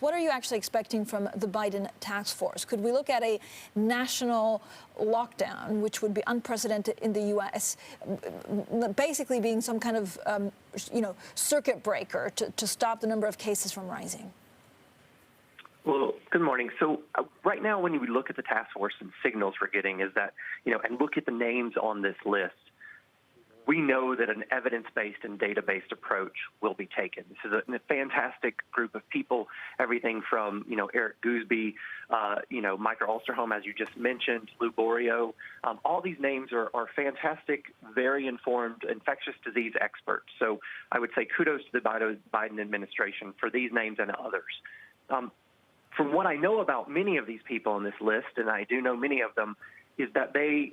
What are you actually expecting from the Biden task force? Could we look at a national lockdown, which would be unprecedented in the U.S., basically being some kind of, circuit breaker to stop the number of cases from rising? Well, good morning. So right now, when you look at the task force and signals we're getting is that, and look at the names on this list, we know that an evidence-based and data-based approach will be taken. This is a fantastic group of people, everything from, Eric Goosby, Michael Osterholm, as you just mentioned, Lou Borio. All these names are fantastic, very informed infectious disease experts. So I would say kudos to the Biden administration for these names and others. From what I know about many of these people on this list, and I do know many of them, is that they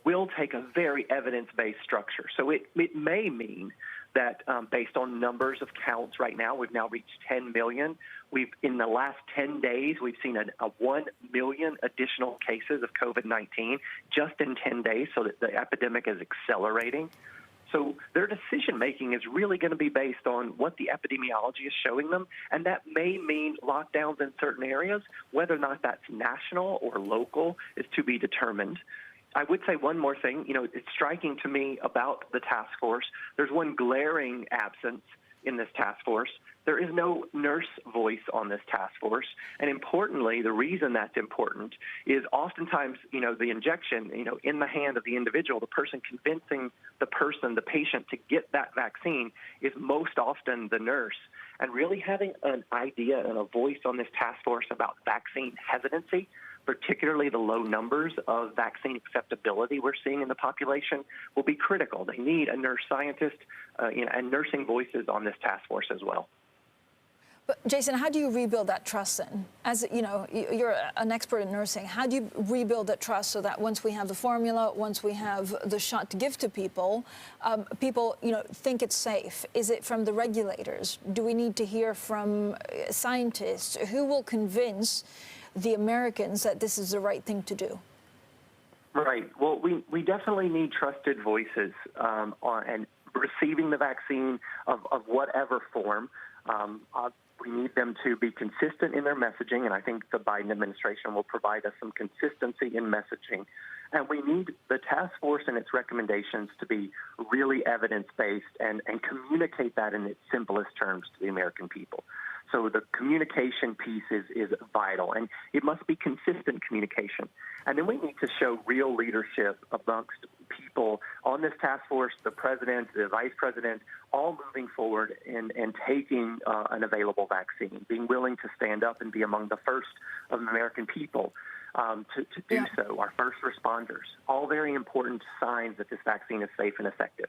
will take a very evidence-based structure. So it may mean that based on numbers of counts right now, we've now reached 10 million. In the last 10 days, we've seen a 1 million additional cases of COVID-19 just in 10 days, so that the epidemic is accelerating. So their decision-making is really going to be based on what the epidemiology is showing them, and that may mean lockdowns in certain areas. Whether or not that's national or local is to be determined. I would say one more thing. It's striking to me about the task force. There's one glaring absence in this task force. There is no nurse voice on this task force. And importantly, the reason that's important is oftentimes, the injection, in the hand of the individual, the person convincing the patient to get that vaccine is most often the nurse. And really having an idea and a voice on this task force about vaccine hesitancy, particularly the low numbers of vaccine acceptability we're seeing in the population, will be critical. They need a nurse scientist and nursing voices on this task force as well. But Jason, how do you rebuild that trust then? As you're an expert in nursing. How do you rebuild that trust so that once we have the formula, once we have the shot to give to people, people think it's safe? Is it from the regulators? Do we need to hear from scientists? Who will convince the Americans that this is the right thing to do? Right. Well, we definitely need trusted voices and receiving the vaccine of whatever form. We need them to be consistent in their messaging, and I think the Biden administration will provide us some consistency in messaging. And we need the task force and its recommendations to be really evidence-based and communicate that in its simplest terms to the American people. So the communication piece is vital, and it must be consistent communication. And then we need to show real leadership amongst people on this task force, the president, the vice president, all moving forward and taking an available vaccine, being willing to stand up and be among the first of the American people to do so, our first responders. All very important signs that this vaccine is safe and effective.